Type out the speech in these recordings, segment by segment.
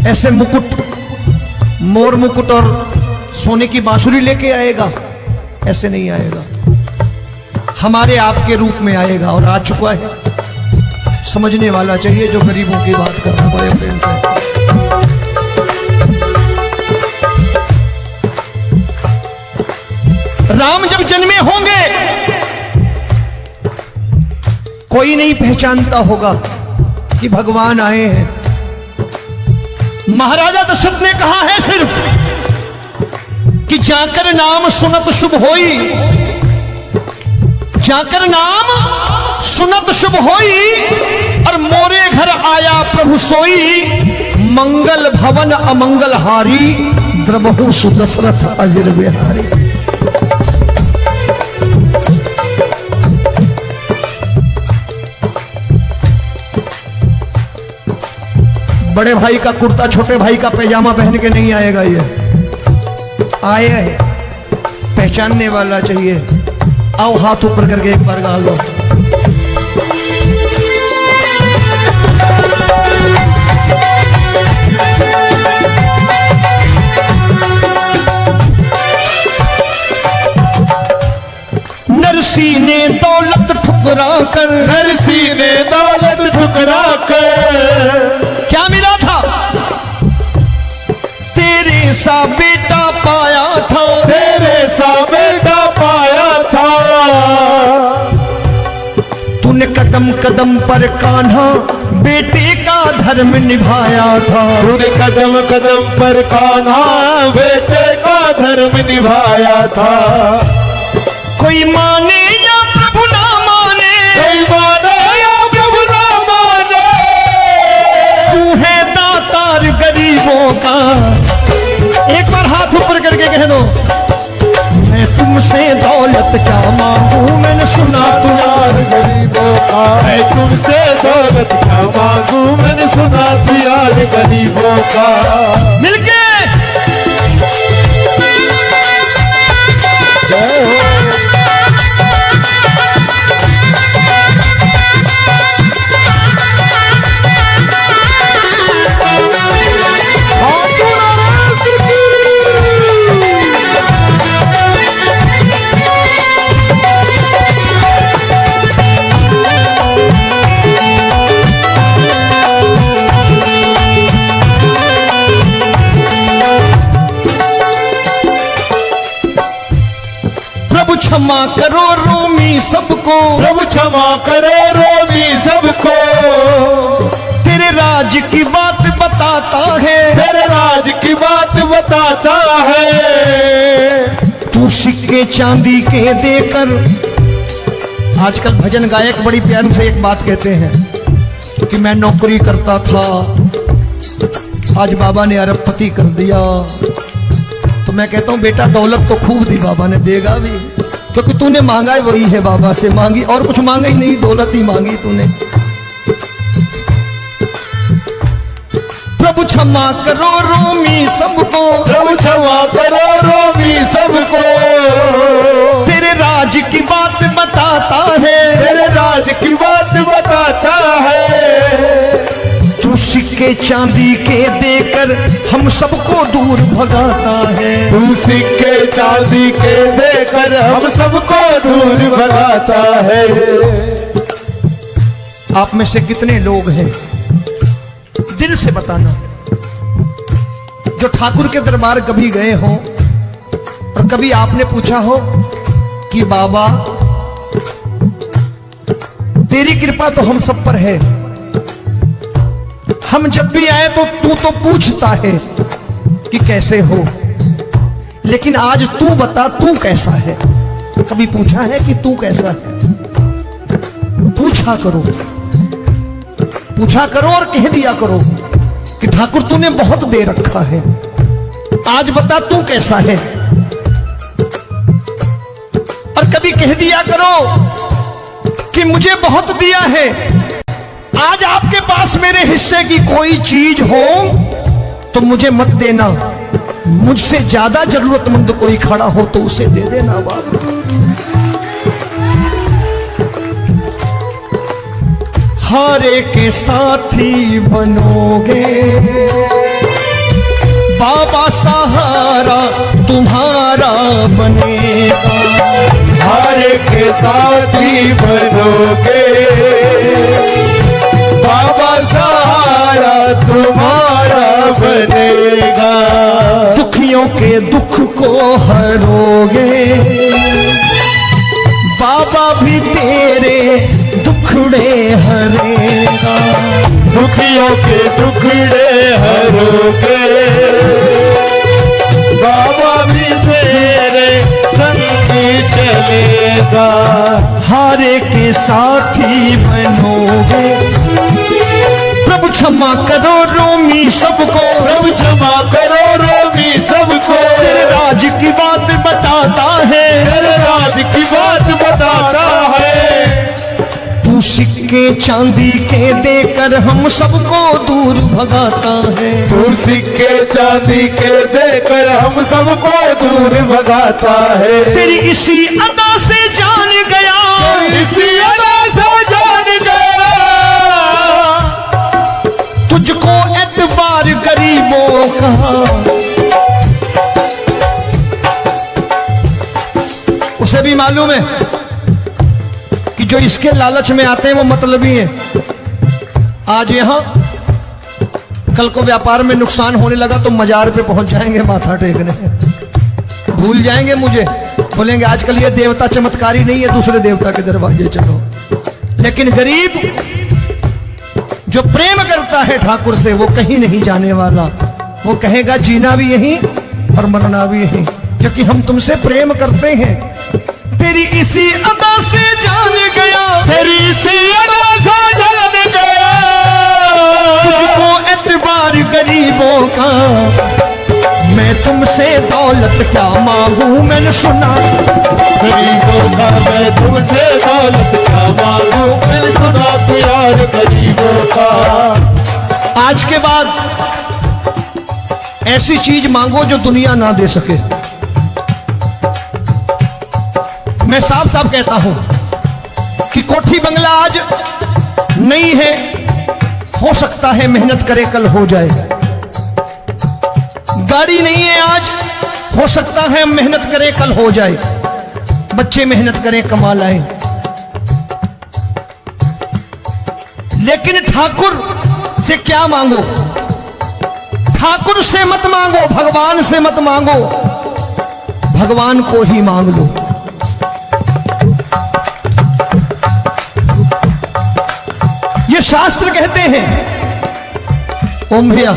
ऐसे मुकुट, मोर मुकुट और सोने की बांसुरी लेके आएगा? ऐसे नहीं आएगा, हमारे आपके रूप में आएगा और आ चुका है। समझने वाला चाहिए जो गरीबों की बात कर रहा है बड़े प्रेम से। राम जब जन्मे होंगे कोई नहीं पहचानता होगा कि भगवान आए हैं। महाराजा दशरथ ने कहा है सिर्फ कि जाकर नाम सुनत शुभ होई, जाकर नाम सुनत शुभ होई, और मोरे घर आया प्रभु सोई, मंगल भवन अमंगल हारी, द्रबहु सुदशरथ अजिर बिहारी। बड़े भाई का कुर्ता छोटे भाई का पैजामा पहन के नहीं आएगा, ये आया है, पहचानने वाला चाहिए। आओ हाथ ऊपर करके एक बार गा लो। नरसी ने दौलत ठुकरा कर, नरसी ने दौलत ठुकरा कर, क्या मिला था? तेरे सा बेटा पाया था, तेरे सा बेटा पाया था। तूने कदम कदम पर कान्हा बेटे का धर्म निभाया था, तूने कदम कदम पर कान्हा बेटे का धर्म निभाया था। कोई माने या प्रभु ना माने, कोई माने या प्रभु ना माने, तू है दातार गरीबों का। एक बार हाथ ऊपर करके कह दो, मैं तुमसे दौलत क्या मांगू, मैंने सुना यार गरीबों का। मैं तुमसे दौलत क्या मांगू, मैंने सुना तू यार गरीबों का। मिलके जय हो। क्षमा करो रोमी सबको, प्रभु क्षमा करो रोमी सबको। तेरे राज की बात बताता है, तेरे राज की बात बताता है। तू सिक्के चांदी के देकर, आजकल भजन गायक बड़ी प्यार से एक बात कहते हैं कि मैं नौकरी करता था, आज बाबा ने अरबपति कर दिया। तो मैं कहता हूं बेटा दौलत तो खूब दी बाबा ने, देगा भी, क्योंकि तूने मांगा है वही है, बाबा से मांगी और कुछ मांगा ही नहीं, दौलत ही मांगी तूने। प्रभु क्षमा करो रोमी सबको, प्रभु क्षमा करो रोमी सबको। तेरे राज की बात बताता है, तेरे राज की बात बताता है। तू सिक्के चांदी के देकर हम सबको दूर भगाता है, तू सिक्के चांदी के देकर हम सबको दूर भगाता है। आप में से कितने लोग हैं, दिल से बताना, जो ठाकुर के दरबार कभी गए हो और कभी आपने पूछा हो कि बाबा तेरी कृपा तो हम सब पर है, हम जब भी आए तो तू तो पूछता है कि कैसे हो, लेकिन आज तू बता तू कैसा है। कभी पूछा है कि तू कैसा है? पूछा करो, पूछा करो और कह दिया करो कि ठाकुर तूने बहुत दे रखा है, आज बता तू कैसा है। और कभी कह दिया करो कि मुझे बहुत दिया है, आज आपके पास मेरे हिस्से की कोई चीज हो तो मुझे मत देना, मुझसे ज्यादा जरूरतमंद कोई खड़ा हो तो उसे दे देना बाबा। हारे के साथी बनोगे, बनेगा। हर के साथी बनोगे, बाबा सहारा तुम्हारा बनेगा। दुखियों के दुख को हरोगे, बाबा भी तेरे दुखड़े हरेगा। दुखियों के टुकड़े हरोगे, बाबा भी तेरे संग चलेगा। हारे के साथी बनोगे, प्रभु क्षमा करो रोमी सबको, प्रभु क्षमा करो रोमी सबको। तेरे राज की बात बताता है, तेरे राज की बात बताता है। तू सिक्के चांदी के देकर हम सबको दूर भगाता है। तू सिक्के चांदी के देकर हम सबको दूर भगाता है। तेरी इसी अदा से जान गया, इसी अदा से जान गया, तुझको एतबार गरीबों का। उसे भी मालूम है कि जो इसके लालच में आते हैं वो मतलबी हैं। आज यहां कल को व्यापार में नुकसान होने लगा तो मजार पे पहुंच जाएंगे माथा टेकने, भूल जाएंगे मुझे, बोलेंगे आजकल ये देवता चमत्कारी नहीं है, दूसरे देवता के दरवाजे चलो। लेकिन गरीब जो प्रेम करता है ठाकुर से वो कहीं नहीं जाने वाला। वो कहेगा जीना भी यहीं और मरना भी यहीं, क्योंकि हम तुमसे प्रेम करते हैं। तेरी इसी अदा से जान गया, तेरी इसी अदा से जान गया, तुझको एतबार गरीबों का। मैं तुमसे दौलत क्या मांगू, मैंने सुना गरीबों का। मैं तुमसे दौलत क्या मांगू, मैंने सुना प्यार गरीबों का। आज के बाद ऐसी चीज मांगो जो दुनिया ना दे सके। मैं साफ साफ कहता हूं कि कोठी बंगला आज नहीं है, हो सकता है मेहनत करे कल हो जाए। गाड़ी नहीं है आज, हो सकता है मेहनत करे कल हो जाए। बच्चे मेहनत करें कमा लाएं, लेकिन ठाकुर से क्या मांगो? ठाकुर से मत मांगो, भगवान से मत मांगो, भगवान को ही मांग लो। ये शास्त्र कहते हैं, ओम भैया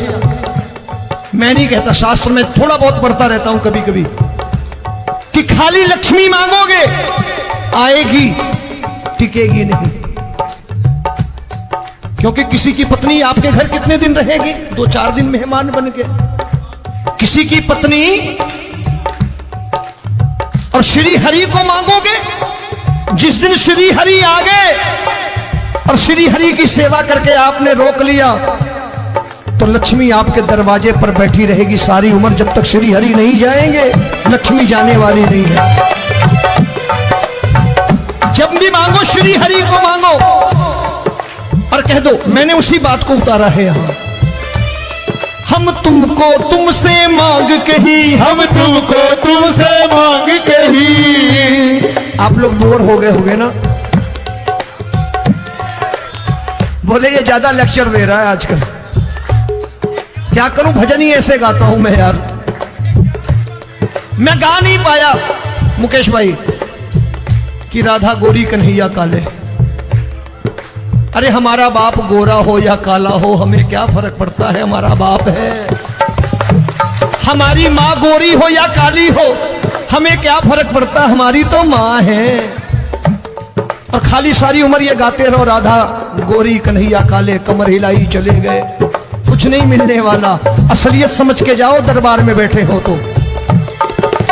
मैं नहीं कहता, शास्त्र में थोड़ा बहुत पढ़ता रहता हूं कभी कभी, कि खाली लक्ष्मी मांगोगे आएगी, टिकेगी नहीं। क्योंकि किसी की पत्नी आपके घर कितने दिन रहेगी? 2-4 दिन मेहमान बन के। किसी की पत्नी और श्री हरि को मांगोगे, जिस दिन श्री हरि आ गए और श्री हरि की सेवा करके आपने रोक लिया तो लक्ष्मी आपके दरवाजे पर बैठी रहेगी सारी उम्र। जब तक श्री हरि नहीं जाएंगे लक्ष्मी जाने वाली नहीं है। जब भी मांगो श्री हरि को मांगो और कह दो मैंने उसी बात को उतारा है यहां। हम तुमको तुमसे मांग कही, हम तुमको तुमसे मांग कही। आप लोग बोर हो गए होंगे ना, बोले ये ज्यादा लेक्चर दे रहा है आजकल। क्या करूं, भजन ही ऐसे गाता हूं मैं यार। मैं गा नहीं पाया मुकेश भाई कि राधा गोरी कन्हैया काले। अरे हमारा बाप गोरा हो या काला हो हमें क्या फर्क पड़ता है, हमारा बाप है। हमारी माँ गोरी हो या काली हो हमें क्या फर्क पड़ता, हमारी तो माँ है। और खाली सारी उम्र ये गाते रहो राधा गोरी कन्हैया काले, कमर हिलाई चले गए, कुछ नहीं मिलने वाला। असलियत समझ के जाओ दरबार में बैठे हो तो।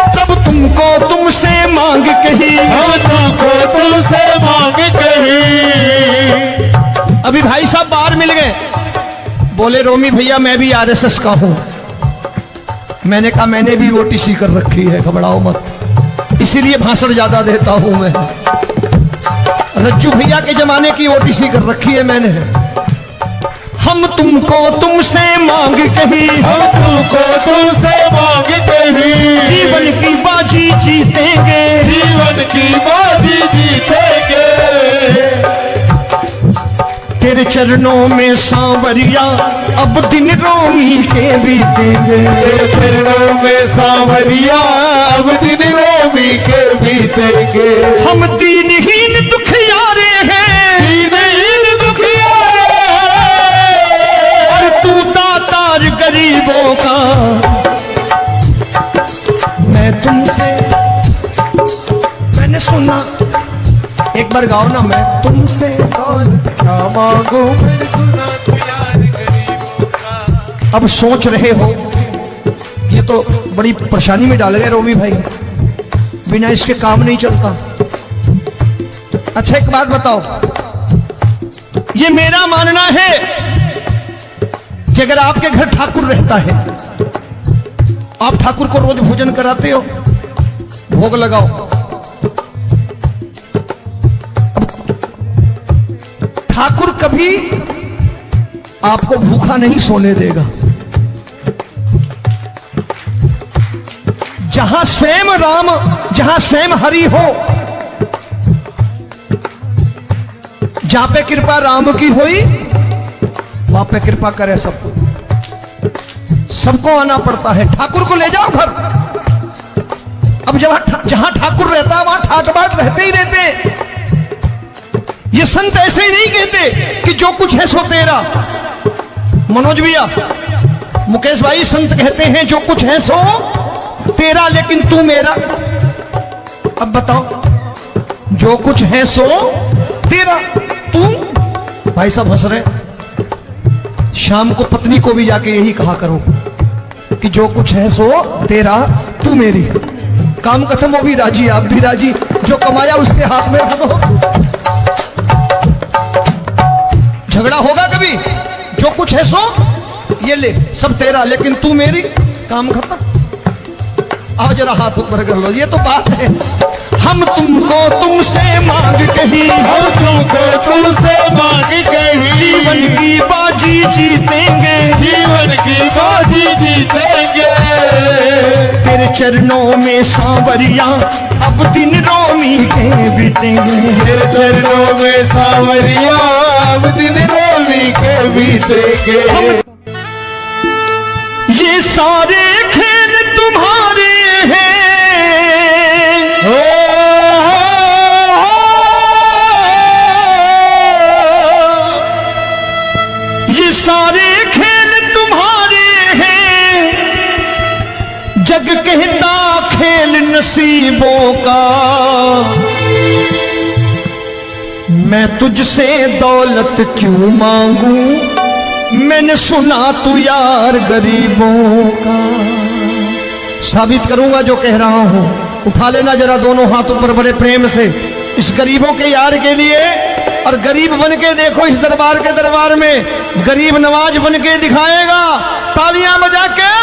तब तुमको तुमसे मांग कही, हम तुमको तुमसे मांग कही। अभी भाई साहब बाहर मिल गए, बोले रोमी भैया मैं भी आरएसएस का हूं। मैंने कहा मैंने भी ओटीसी कर रखी है, घबराओ मत, इसीलिए भाषण ज्यादा देता हूं मैं। रज्जू भैया के जमाने की ओटीसी कर रखी है मैंने। हम तुमको तुमसे मांग कही, हम तुमको तुमसे मांग कही। जीवन की बाजी जीतेंगे, जीवन की बाजी जीतेंगे। तेरे चरणों में सांवरिया अब दिन रोमी के बीतेंगे। तेरे चरणों में सांवरिया अब दिन रोमी के बीतेंगे। हम दीनहीन दुखियारे हैं, दीनहीन दुखियारे और तू दातार गरीबों का। मैं तुमसे, मैंने सुना, एक बार गाओ ना, मैं तुमसे क्या मांगू मैंने सुना तू यार गरीबों का। अब सोच रहे हो ये तो बड़ी परेशानी में डाल गए रोमी भाई, बिना इसके काम नहीं चलता। अच्छा एक बात बताओ, ये मेरा मानना है कि अगर आपके घर ठाकुर रहता है, आप ठाकुर को रोज भोजन कराते हो, भोग लगाओ, ठाकुर कभी आपको भूखा नहीं सोने देगा। जहां स्वयं राम, जहां स्वयं हरि हो, जहां पे कृपा राम की हुई, वहां पे कृपा करे सबको। सबको आना पड़ता है, ठाकुर को ले जाओ घर। अब जहां ठाकुर रहता है वहां ठाट बाट रहते ही रहते। ये संत ऐसे ही नहीं कहते कि जो कुछ है सो तेरा। मनोज भैया, मुकेश भाई, संत कहते हैं जो कुछ है सो तेरा, लेकिन तू मेरा। अब बताओ, जो कुछ है सो तेरा, तू। भाई साहब हंस रहे। शाम को पत्नी को भी जाके यही कहा करो कि जो कुछ है सो तेरा, तू मेरी। काम खत्म, वो भी राजी, आप भी राजी। जो कमाया उसके हाथ में रख दो। झगड़ा होगा कभी? जो कुछ है सो ये ले, सब तेरा, लेकिन तू मेरी। काम खत्म। आओ जरा हाथ ऊपर कर लो, ये तो बात है। हम तुमको तुमसे मांग कहीं, हम तुमको तुमसे मांग कहीं। जीवन की बाजी जीतेंगे, जीवन की बाजी जीतेंगे। तेरे चरणों में सांवरिया अब दिन रोमी के बीतेंगे। तेरे चरणों में सांवरिया अब दिन रोमी के बीतेंगे। ये सारे खेल तुम्हारे हैं, ये सारे खेल तुम्हारे हैं। जग कहता खेल नसीबों का, मैं तुझसे दौलत क्यों मांगू, मैंने सुना तू यार गरीबों का। साबित करूंगा जो कह रहा हूं। उठा लेना जरा दोनों हाथ ऊपर बड़े प्रेम से, इस गरीबों के यार के लिए। और गरीब बन के देखो इस दरबार के दरबार में, गरीब नवाज बन के दिखाएगा, तालियां बजा के।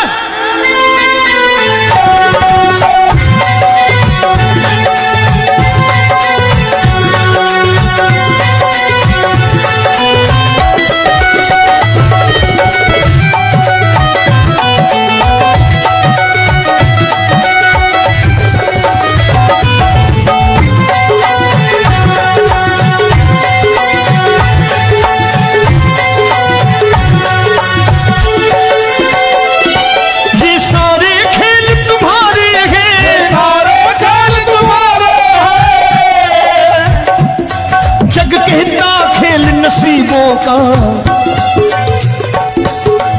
का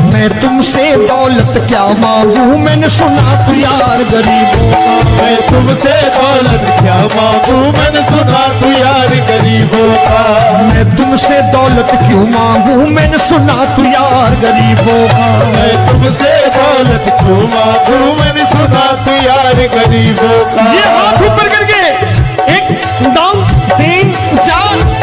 मैं तुमसे दौलत क्या मांगू, मैंने सुना तू यार गरीबों का। मैं तुमसे दौलत क्या मांगू, मैंने सुना तू यार गरीबों का। मैं तुमसे दौलत क्यों मांगू, मैंने सुना तू यार गरीबों का। मैं तुमसे दौलत क्यों मांगू, मैंने सुना तू यार गरीबों का। ये हाथ ऊपर करके 1 2 3 4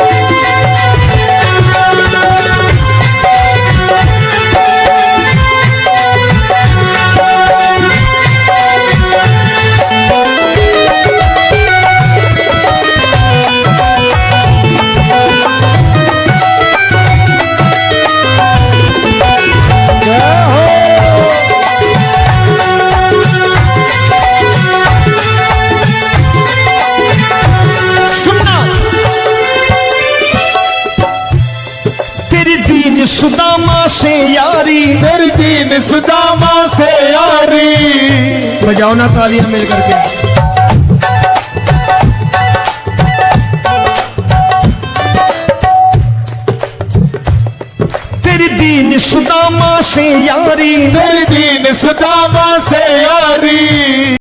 से यारी। तेरी दीन सुदामा से यारी। बजाओ ना तालियां मिल करके। तेरी दीन सुदामा से यारी। तेरी दीन सुदामा से यारी।